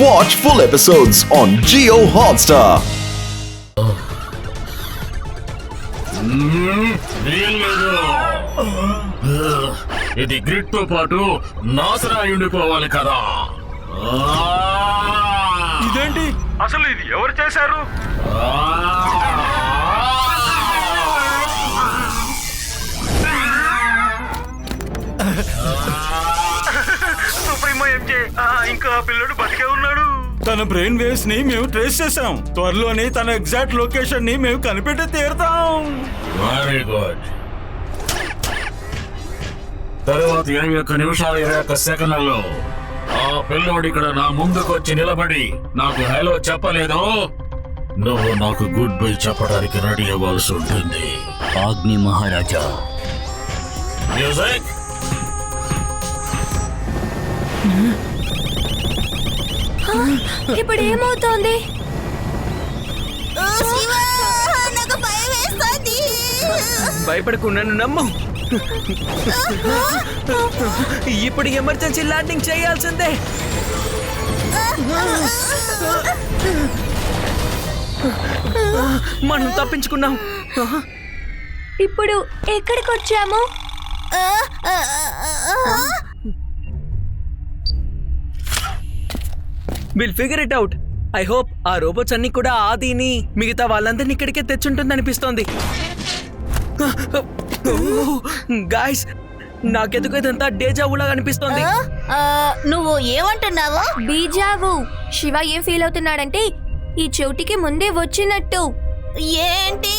Watch full episodes on Jio Hotstar. ఇది grid తో పాటు నాశనం ఉండిపోవాలి కదా. ఇదేంటి అసలు ఇది ఎవరు చేశారు? సుప్రీమో ఎంజే ఇంకా ఆ పిల్లడు బతికే ఉన్నాడు. తన బ్రెయిన్ వేవ్స్ ని మేము ట్రేస్ చేసాం. త్వరలోనే తన ఎగ్జాక్ట్ లొకేషన్ ని మేము కనిపెట్టి తీరుతాం. Very good. తర్వాత 21 నిమిషాలు 21 సెకండ్లలో ఆ పిల్లోడు ఇక్కడ నా ముందుకు వచ్చి నిలబడి నాకు హలో చెప్పలేదు. నువ్వు నాకు గుడ్ బై చెప్పడానికి రెడీ అవ్వాల్సి ఉంటుంది. ఆగ్ని మహారాజా. మ్యూజిక్. ఇప్పుడు ఏమవుతోంది? భయపడకు, నన్ను నమ్ము. ఇప్పుడు ఎమర్జెన్సీ ల్యాండింగ్ చేయాల్సిందే. మనం తప్పించుకున్నాం. ఇప్పుడు ఎక్కడికి వచ్చాము? Will figure it out. I hope ఆ రోబోట్స్ అన్ని కూడా ఆదిని మిగతా వాళ్ళందరినీ ఇక్కడికే తెచ్చుంటుంది అనిపిస్తోంది. గాయ్స్, నాకెందుకు ఇదంతా డేజావులాగా అనిపిస్తోంది. నువ్వు ఏమంటున్నావు? బీజావు. శివ ఏం ఫీల్ అవుతున్నాడంటే ఈ చోటికి ముందే వచ్చినట్టు. ఏంటి?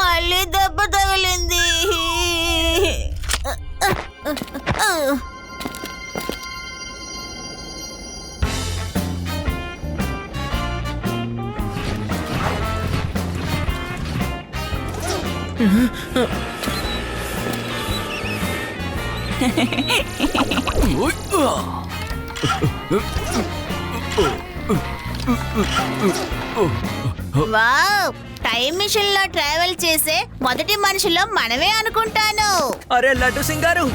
మళ్ళీ దెబ్బ తగిలింది. వావ్, టైం మిషన్ లో ట్రావెల్ చేసే మొదటి మనుషుల్లో మనమే అనుకుంటాను. అరే లడ్డు సింగ్ గారు,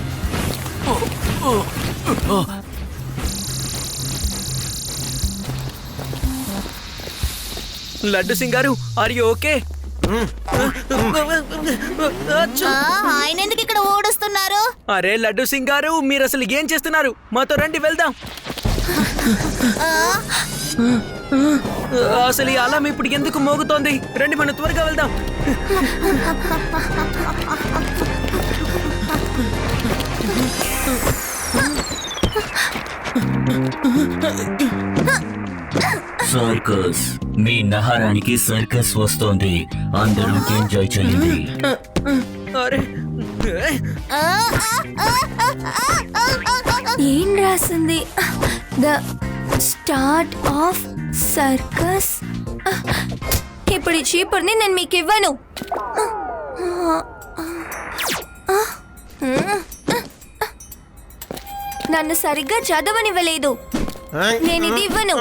లడ్డు సింగ్ గారు, ఆర్ యు ఓకే? ఆయన ఎందుకు ఇక్కడ ఓడుస్తున్నారు? అరే లడ్డు సింగ్ గారు, మీరు అసలు ఏం చేస్తున్నారు? మాతో రండి, వెళ్దాం. అసలు ఈ అలాం ఇప్పుడు ఎందుకు మోగుతోంది? రండి, మనం త్వరగా వెళ్దాం. సర్కస్, మీ నగరానికి సర్కస్ వస్తోంది. అందరూ ఎంజాయ్ చేయండి. అరే, ఏం రాసింది? The start of circus. ఇప్పుడు ఈ చీపుర్ని నేను మీకు ఇవ్వను. నన్ను సరిగ్గా చదవనివ్వలేదు. నేను ఇది ఇవ్వను.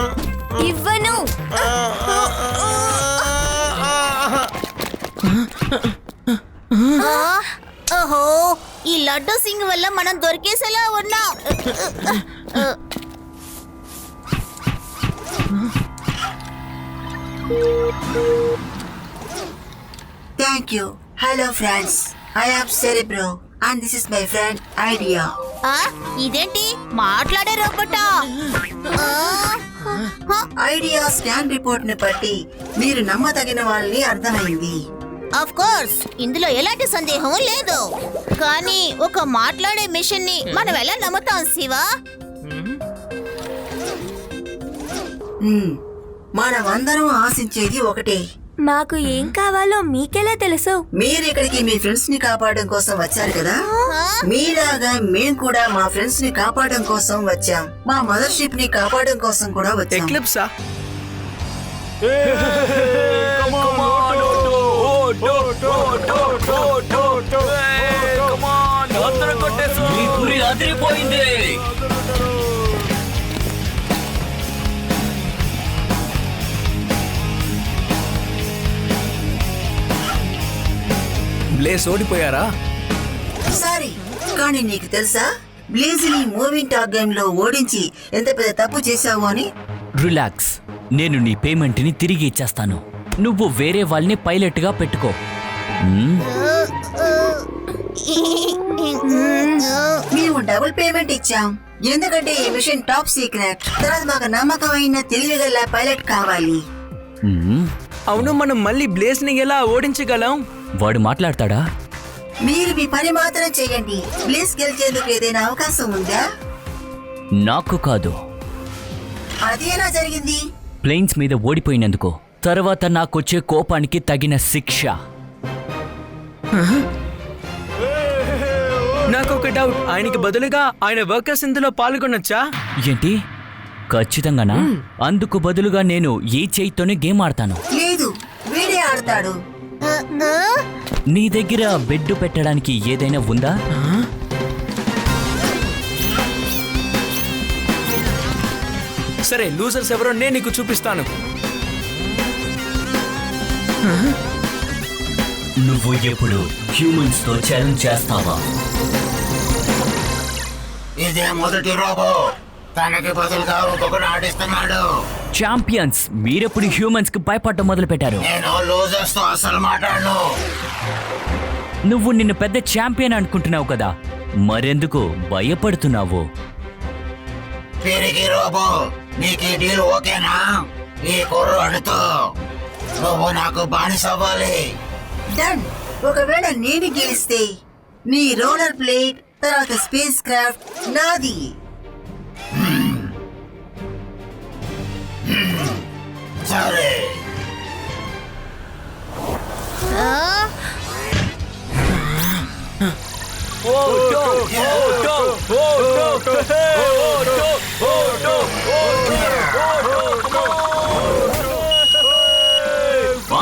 ఓహో, ఈ లడ్డు సింగ్ వల్ల మనం దొరికేసేలా ఉన్నాం. Thank you. Hello friends. I am Cerebro and this is my friend Idea. ఇదేంటి మాట్లాడే రోబోటా? ఐడియా స్కాన్ రిపోర్ట్ ని బట్టి మీరు నమ్మదగిన వాళ్ళని అర్థమైంది. ఆఫ్ కోర్స్, ఇందులో ఎలాంటి సందేహం లేదు. కానీ ఒక మాట్లాడే మిషన్ ని మనం ఎలా నమ్ముతాం శివా? మనమందరం ఆశించేది ఒకటే. మాకు ఏం కావాలో మీకెలా తెలుసు? మీరు ఇక్కడికి మీ ఫ్రెండ్స్ ని కాపాడడం కోసం వచ్చారు కదా, మీలాగా మేం కూడా మా ఫ్రెండ్స్ ని కాపాడడం కోసం వచ్చాం. మా మదర్ షిప్ ని కాపాడడం కోసం కూడా వచ్చాం. ఎక్లిప్సా? మీ గురి అదిరిపోయింది. బ్లేస్ ఓడిపోయారా? సారీ, కానీ నీకు తెలుసా బ్లేజ్ ని మూవింగ్ టాక్ గేమ్ లో ఓడించి ఎంత పెద్ద తప్పు చేశావు అని. రిలాక్స్, నేను నీ పేమెంట్ని తిరిగి ఇచ్చేస్తాను. నువ్వు వేరే వాళ్ళని పైలట్గా పెట్టుకో. మేము డబుల్ పేమెంట్ ఇచ్చాం ఎందుకంటే ఈ మిషన్ టాప్ సీక్రెట్. తర్వాత మాకు నమ్మకమైన తెలివిగల పైలట్ కావాలి. అవును, మనం మళ్ళీ బ్లేజ్ ని ఎలా ఓడించగలం? వాడు మాట్లాడతాడా? మీరు మీ పని మాత్రం చేయండి. బ్లేజ్ గెలిచేందుకు ఏదైనా అవకాశం ఉందా? నాకు కాదు. అది ఎలా జరిగింది? ప్లేన్స్ మీద ఓడిపోయినందుకు తర్వాత నాకొచ్చే కోపానికి తగిన శిక్ష. నాకు ఒక డౌట్, ఆయనకి బదులుగా ఆయన వర్కర్స్ ఇందులో పాల్గొనొచ్చా? ఏంటి? ఖచ్చితంగానా? అందుకు బదులుగా నేను ఈ చేయితోనే గేమ్ ఆడతాను. లేదు, వీడే ఆడతాడు. నీ దగ్గర బెడ్ పెట్టడానికి ఏదైనా ఉందా? సరే, లూజర్స్ ఎవరో నేను నీకు చూపిస్తాను. నువ్వు ఎప్పుడు హ్యూమన్స్ తో ఛాలెంజ్ చేస్తావా? ఇదే మొదటి రోబో, తనకి బదులుగా ఇంకొకటి ఆడిస్తున్నాడు. ఛాంపియన్స్, మీరెప్పుడు హ్యూమన్స్ కి భయపడటం మొదలు పెట్టారు? నేను లూజర్స్ తో అసలు మాట్లాడను. నువ్వు నిన్ను పెద్ద ఛాంపియన్ అనుకుంటున్నావు కదా, మరెందుకు భయపడుతున్నావు? తిరిగి రోబో, నీకు ఈ డీల్ ఓకేనా? ఈ కుర్రాడితో నువ్వు నాకు బానిస అవ్వాలి. డన్. ఒకవేళ నేను గెలిస్తే నీ రోలర్ ప్లేట్ తర్వాత స్పేస్ క్రాఫ్ట్ నాది. సరే,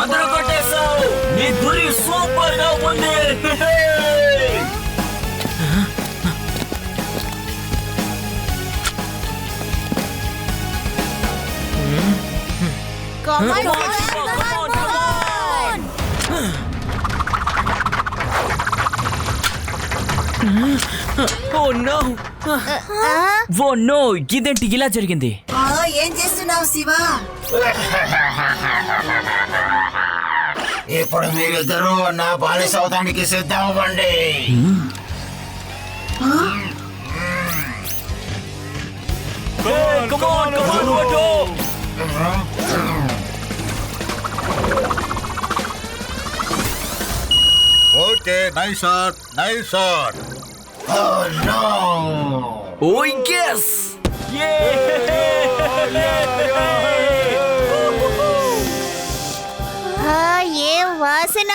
అందరూ కొట్టేశావు. నీ గురి సూపర్ గా ఉంది. ఓ నో, ఇదేంటి ఇలా జరిగింది? ఏం చేస్తున్నావు శివ? ఇప్పుడు మీరిద్దరూ నా బానిస అవడానికి సిద్ధం అవ్వండి. Okay, nice shot, nice shot. Oh no! Oh yes! ఏ వాసన!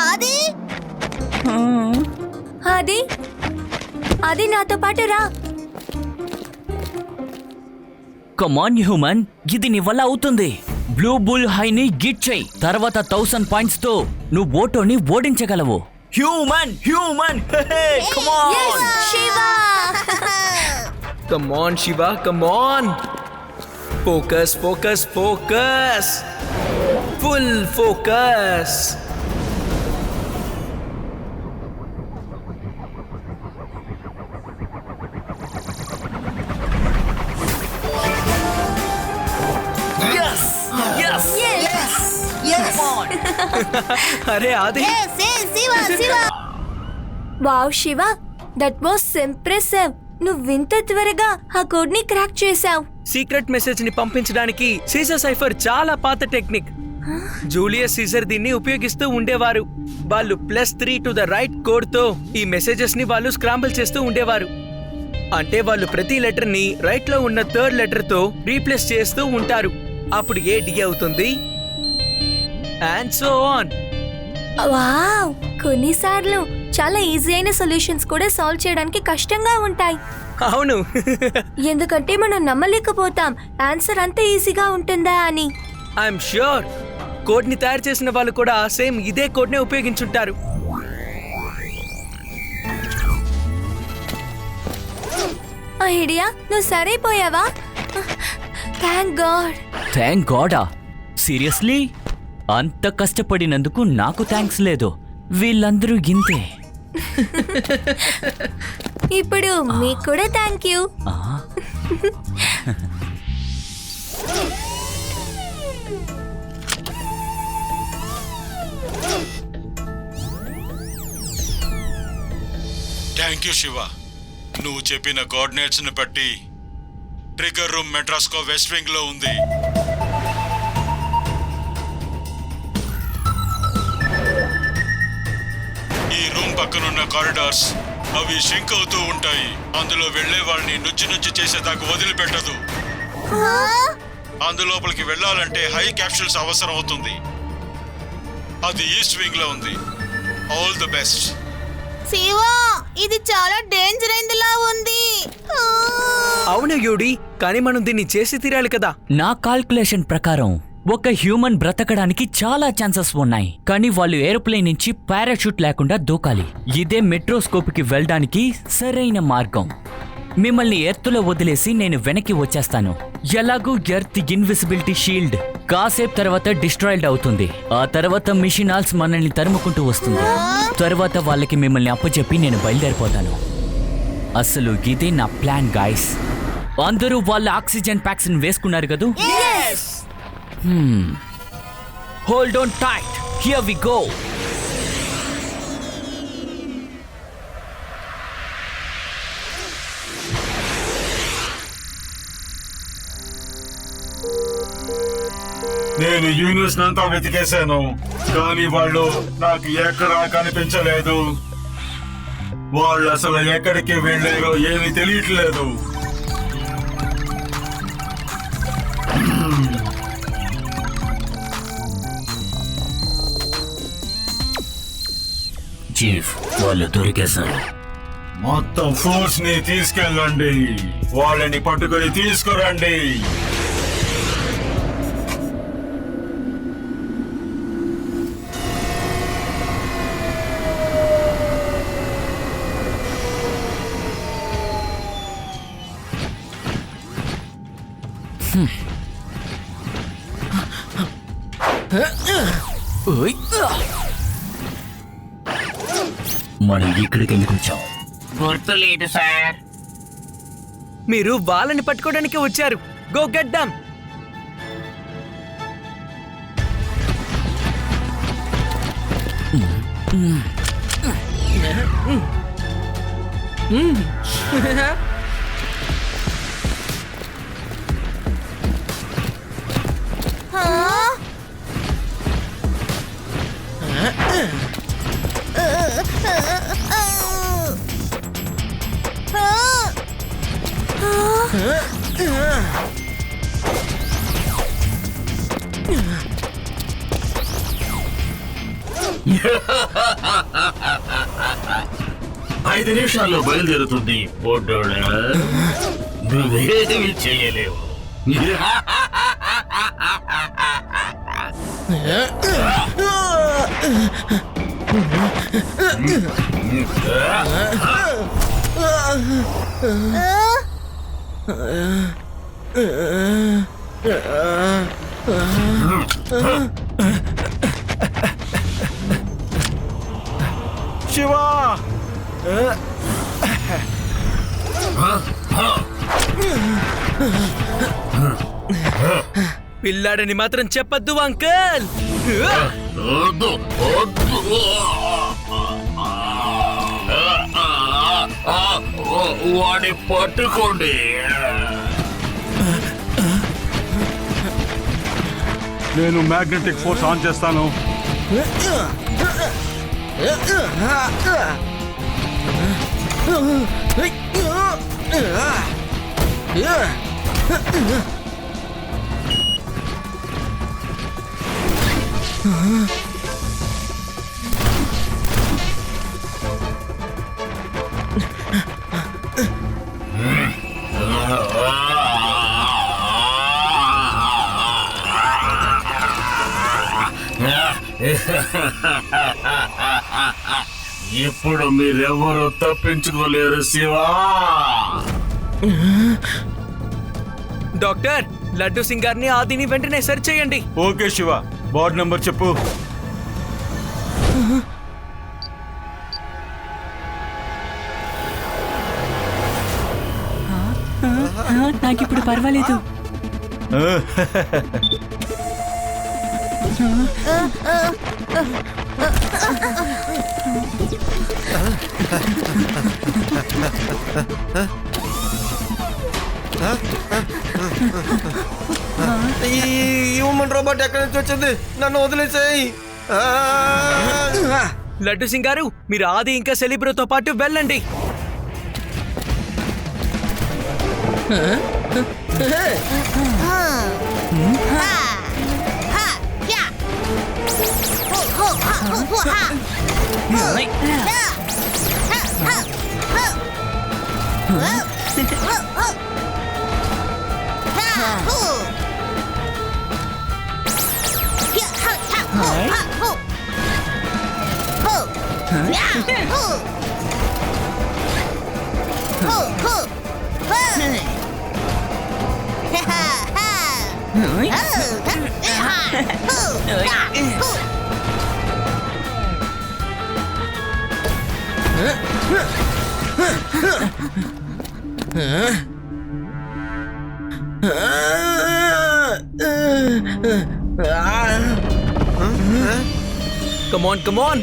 అది అది అది నాతో పాటు రా. కమాన్ హ్యూమన్, ఇది నీ వల్ల అవుతుంది. బ్లూ బుల్ హైని గిట్ చేయి. తర్వాత 1000 పాయింట్స్ తో నువ్వు ఓటోని ఓడించగలవు. Human human, come on Shiva. Come on, Shiva, come on. Focus, focus, focus. Full focus. Yes! Yes! Yes. అరే ఆది, wow Shiva, that was impressive. నువ్వింత త్వరగా ఆ కోడ్ ని క్రాక్ చేసావు. సీక్రెట్ మెసేజ్ ని పంపించడానికి సీజర్ సైఫర్ చాలా పాత టెక్నిక్. జూలియస్ సీజర్ దీన్ని ఉపయోగిస్తూ ఉండేవారు. వాళ్ళు +3 టు ద రైట్ కోడ్ తో ఈ మెసేజెస్ ని వాళ్ళు స్క్రాంబుల్ చేస్తూ ఉండేవారు. అంటే వాళ్ళు ప్రతి లెటర్ ని రైట్ లో ఉన్న 3rd లెటర్ తో రీప్లేస్ చేస్తూ ఉంటారు. అప్పుడు ఏ డి అవుతుంది, అండ్ సో ఆన్. వావ్, కొన్నిసార్లు చాలా ఈజీ అయిన సొల్యూషన్స్ కూడా సాల్వ్ చేయడానికి కష్టంగా ఉంటాయి. అవును. ఎందుకంటే మనం నమ్మలేకపోతాం ఆన్సర్ అంత ఈజీగా ఉంటుందా అని. ఐఎమ్ ష్యూర్ కోడ్ ని తయారు చేసిన వాళ్ళు కూడా సేమ్ ఇదే కోడ్ నే ఉపయోగించుంటారు. ఐడియా, నువ్వు సరైపోయావా? Thank god. థ్యాంక్ గాడా? సీరియస్లీ? అంత కష్టపడినందుకు నాకు థ్యాంక్స్ లేదు. వీళ్ళందరూ ఇంతే. ఇప్పుడు మీకు కూడా థ్యాంక్ యూ. ఆ, థ్యాంక్ యూ శివ. నువ్వు చెప్పిన కోఆర్డినేట్స్ ని బట్టి ట్రిగర్ రూమ్ మెట్రాస్కో వెస్ట్ వింగ్ లో ఉంది. ఈ రూమ్ పక్కనున్న కారిడార్స్ అవి షింక్ అవుతూ ఉంటాయి. అందులో వెళ్లే వాళ్ళని నుజ్జు చేసేదాకా వదిలిపెట్టదు. అందులోపలికి వెళ్ళాలంటే హై క్యాప్సూల్స్ అవసరం అవుతుంది. అది ఈస్ట్ వింగ్ లో ఉంది. All the best. శివా, ఇది చాలా డేంజర్ అయిందిలా ఉంది. అవును యూడి, కానీ మనం దీన్ని చేసి తీరాలి కదా. నా కాల్కులేషన్ ప్రకారం ఒక హ్యూమన్ బ్రతకడానికి చాలా ఛాన్సెస్ ఉన్నాయి, కానీ వాళ్ళు ఏరోప్లేన్ నుంచి పారాషూట్ లేకుండా దూకాలి. ఇదే మెట్రోస్కోప్కి వెళ్ళడానికి సరైన మార్గం. మిమ్మల్ని ఎర్త్లో వదిలేసి నేను వెనక్కి వచ్చేస్తాను. ఎలాగూ ఎర్త్ ఇన్విజిబిలిటీ షీల్డ్ కాసేపు తర్వాత డిస్ట్రాయిడ్ అవుతుంది. ఆ తర్వాత మిషనాల్స్ మనల్ని తరుముకుంటూ వస్తుంది. తర్వాత వాళ్ళకి మిమ్మల్ని అప్పచెప్పి నేను బయలుదేరిపోతాను. అసలు ఇదే నా ప్లాన్ గాయ్స్. అందరూ వాళ్ళ ఆక్సిజన్ ప్యాక్స్ వేసుకున్నారు కదూ? Hold on tight. Here we go. నేను యూనివర్స్ అంతా వెతికేశాను, కానీ వాళ్ళు నాకు ఎక్కడా కనిపించలేదు. వాళ్ళు అసలు ఎక్కడికి వెళ్ళారో ఏమీ తెలియట్లేదు. చీఫ్, వాళ్ళు దొరికేశారు. మొత్తం ఫోర్స్ ని తీసుకెళ్ళండి. వాళ్ళని పట్టుకొని తీసుకురండి. మనం ఇక్కడికి ఎందుకు వచ్చాం? గుర్తులేదు సార్. మీరు వాళ్ళని పట్టుకోవడానికి వచ్చారు. Go get them. ఐదు నిమిషాల్లో బయలుదేరుతుంది. నువ్వేమి చేయలేవు. శివా, పిల్లాడని మాత్రం చెప్పద్దు అంకల్. వద్దు, వద్దు. వాడిని పట్టుకోండి. నేను మ్యాగ్నెటిక్ ఫోర్స్ ఆన్ చేస్తాను. ఇప్పుడు మీరెవరూ తప్పించుకోలేరు శివా. డాక్టర్, లడ్డు సింగ్ గారిని ఆదిని వెంటనే సెర్చ్ చేయండి. ఓకే శివ, బోర్డ్ నంబర్ చెప్పు. నాకిప్పుడు పర్వాలేదు. ఈ హ్యూమన్ రోబోట్ ఎక్కడి నుంచి వచ్చింది? నన్ను వదిలేసేయి. లడ్డు సింగ్ గారు, మీరు ఆది ఇంకా సెలిబ్రోతో పాటు వెళ్ళండి. Come on, come on.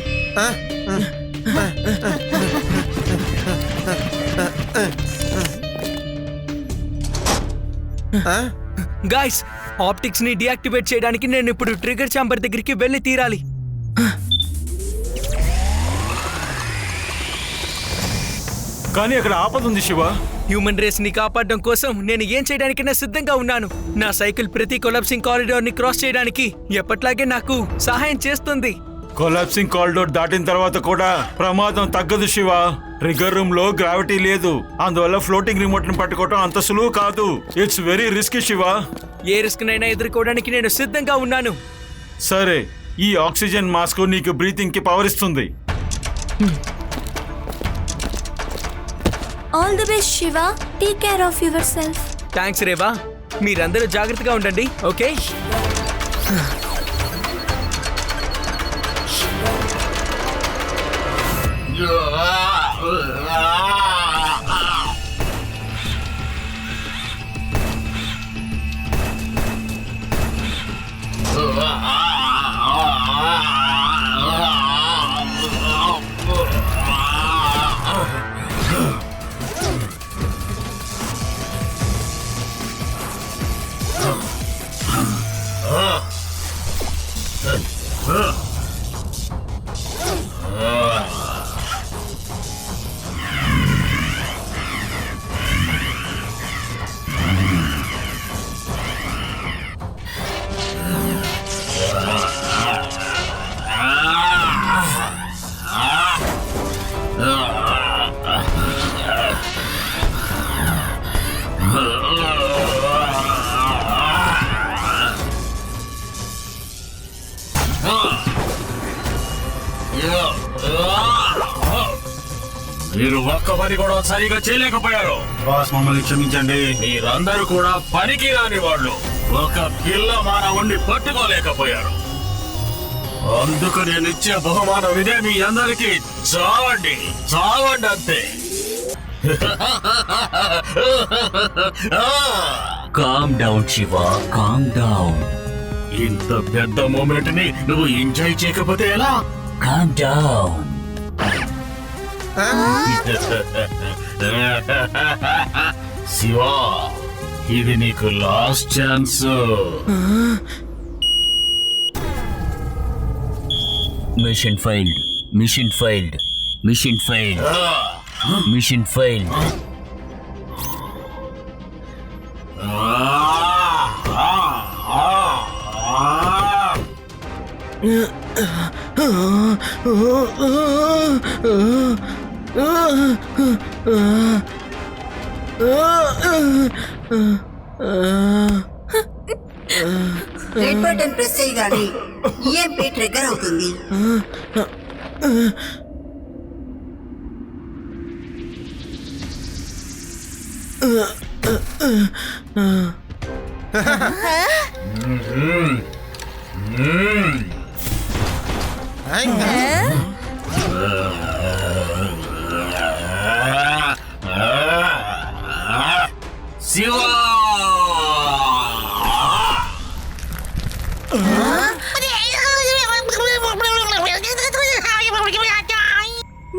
Guys, optics ని డియాక్టివేట్ చేయడానికి నేను ఇప్పుడు ట్రిగర్ ఛాంబర్ దగ్గరికి వెళ్ళి తీరాలి. కానీ అక్కడ ఆపద ఉంది శివ. హ్యూమన్ రేస్ ని కాపాడడం కోసం నేను ఏం చేయడానికైనా సిద్ధంగా ఉన్నాను. నా సైకిల్ ప్రతి కొలాప్సింగ్ కారిడార్ ని క్రాస్ చేయడానికి ఎప్పట్లాగే నాకు సహాయం చేస్తుంది. కొలాప్సింగ్ కారిడార్ దాటిన తర్వాత కూడా ప్రమాదం తగ్గదు శివ. ట్రిగర్ రూమ్ లో గ్రావిటీ లేదు, అందువల్ల ఫ్లోటింగ్ రిమోట్ ని పట్టుకోవటం అంత సులువు కాదు. It's very risky Shiva. ఏ రిస్క్ నైనా ఎదుర్కోవడానికి నేను సిద్ధంగా ఉన్నాను. సరే, ఈ ఆక్సిజన్ మాస్క్ నీకు బ్రీతింగ్ కి పవర్ ఇస్తుంది. All the best Shiva. Take care of yourself. Thanks Reva. మీరందరూ జాగ్రత్తగా ఉండండి. ఓకే. మీరు ఒక్క పని కూడా సరిగా చేయలేకపోయారు. బాస్, మమ్మల్ని క్షమించండి. మీరందరూ కూడా పనికి రాని వాళ్ళు. ఒక పిల్ల మానవుణ్ణి పట్టుకోలేకపోయారు. అందుకు నేను ఇచ్చే బహుమానం ఇదే. మీ అందరికీ చావండి, చావండి అంతే. Calm down Shiva, calm down. ఇంత పెద్ద మూమెంట్ ని నువ్వు ఎంజాయ్ చేయకపోతే ఎలా? Calm down. శివ, ఇది నీకు last chance. Mission failed, mission failed, mission failed, mission failed. Red button press చేయగానే ఈఎంపీ ట్రిగ్గర్ అవుతుంది. శివ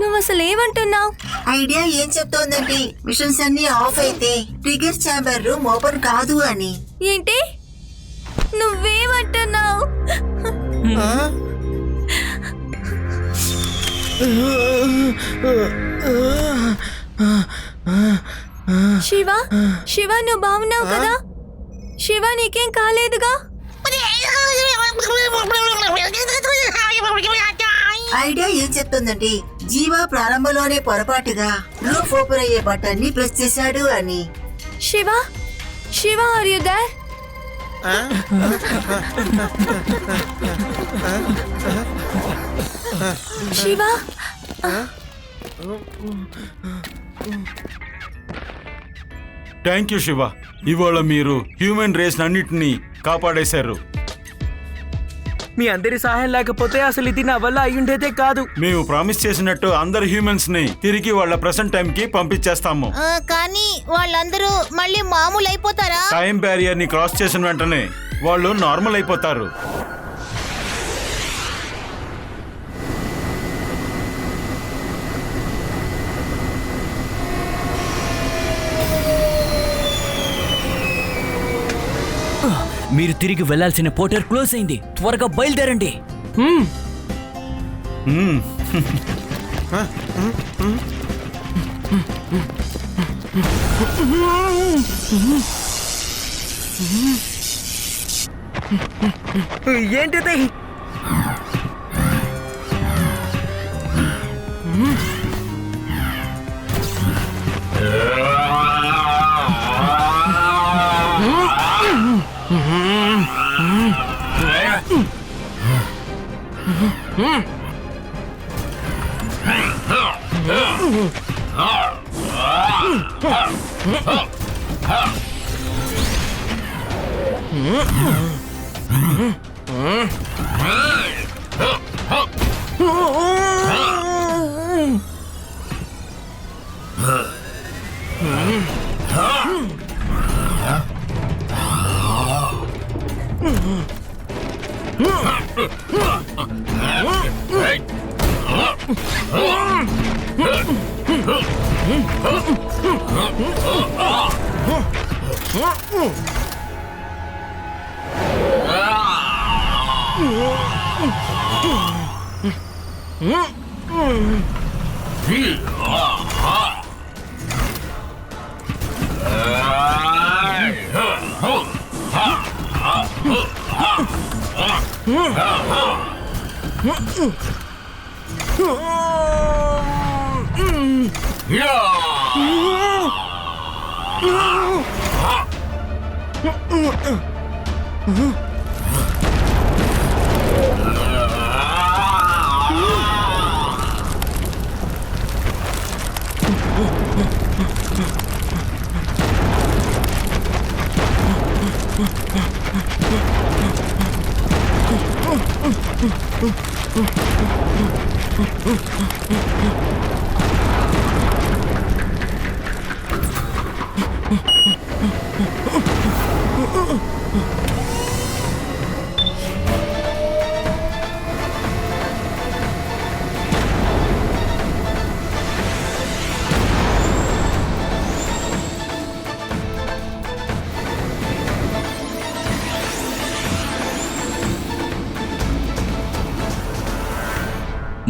నువ్వు అసలు ఏమంటున్నావు? ఐడియా ఏం చెప్తోందంటే మిషన్స్ అన్ని ఆఫ్ అయితే ట్రిగర్ ఛాంబర్ రూమ్ ఓపెన్ కాదు అని. ఏంటి నువ్వేమంటున్నావు? శివ శివ నువ్వు బాగున్నావు కదా? శివ నీకేం కాలేదుగా? ఐడియా ఏం చెప్తోందంటే జీవా ప్రారంభంలోనే పొరపాటుగా రూఫ్ ఓపెన్ అయ్యే బటన్ ని ప్రెస్ చేశాడు అని. Shiva Shiva are you there? Shiva thank you Shiva. ఇవాళ మీరు హ్యూమన్ రేస్ అన్నిటినీ కాపాడేశారు. మీ అందరి సహాయం లేకపోతే అసలు ఇది నా వల్ల అయ్యుండేదే కాదు. మేము ప్రామిస్ చేసినట్టు అందరు హ్యూమన్స్ ని తిరిగి వాళ్ళ ప్రెసెంట్ టైం కి పంపించేస్తాము. కానీ వాళ్ళందరూ మళ్ళీ మామూలు అయిపోతారా? టైం బ్యారియర్ ని క్రాస్ చేసిన వెంటనే వాళ్ళు నార్మల్ అయిపోతారు. మీరు తిరిగి వెళ్లాల్సిన పోర్టల్ క్లోజ్ అయింది. త్వరగా బయలుదేరండి. ఏంటిది?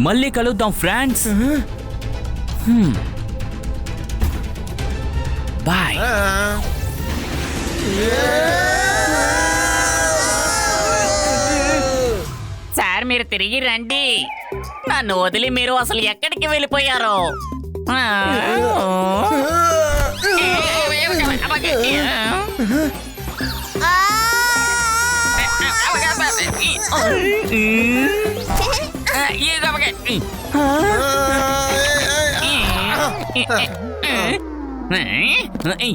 మళ్ళీ కలుద్దాం ఫ్రెండ్స్. బాయ్. సార్ మీరు తిరిగి రండి. నన్ను వదిలి మీరు అసలు ఎక్కడికి వెళ్ళిపోయారు?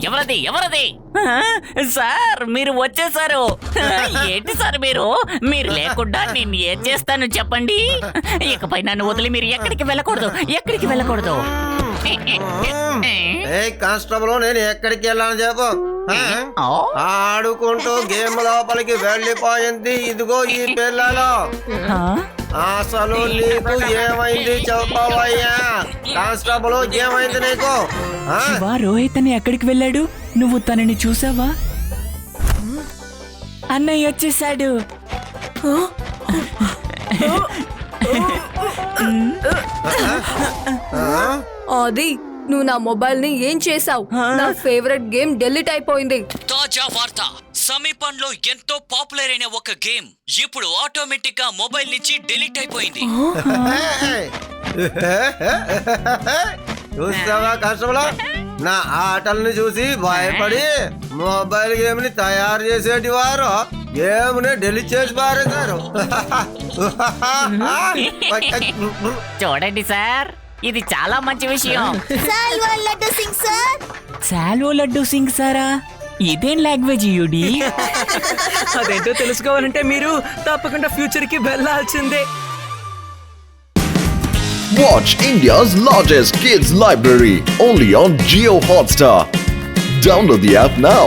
ఎవరది ఎవరది సార్ మీరు వచ్చేసారు. ఏంటి సార్ మీరు లేకుండా నేను ఏం చేస్తాను చెప్పండి. ఇకపై నన్ను వదిలి మీరు ఎక్కడికి వెళ్ళకూడదు. ఏ కానిస్టేబుల్, నేను ఎక్కడికి వెళ్ళాను చెప్పు. ఆడుకుంటూ గేమ్ లోపలికి వెళ్ళిపోయింది ఇదిగో ఈ పిల్లలు. అసలు నీకు ఏమైంది చెప్పవయ్యా? కానిస్టేబుల్, ఏమైంది నీకు? రోహిత్ అని ఎక్కడికి వెళ్ళాడు? నువ్వు తనని చూసావా? అన్నయ్య వచ్చేసాడు. అది నువ్వు నా మొబైల్ ని ఏం చేసావు? నా ఫేవరెట్ గేమ్ డిలీట్ అయిపోయింది. తాజా వార్త, సమీపంలో ఎంతో పాపులర్ అయిన ఒక గేమ్ ఇప్పుడు ఆటోమేటిక్ గా మొబైల్ నుంచి డిలీట్ అయిపోయింది. చూస్తావా కానిస్టేబుల్, నా ఆటల్ని చూసి భయపడి మొబైల్ గేమ్ ని తయారు చేసేటి వారు గేమ్ ని డిలీట్ చేసి పారేశారు. చూడండి సార్, ఇది చాలా మంచి విషయం. సాల్వో లడ్డు సింగ్ సారా? ఇదేం లాంగ్వేజ్ యూడి? అదేంటో తెలుసుకోవాలంటే మీరు తప్పకుండా ఫ్యూచర్ కి వెళ్ళాల్సిందే. Watch India's largest kids library only on Jio Hotstar. Download the app now.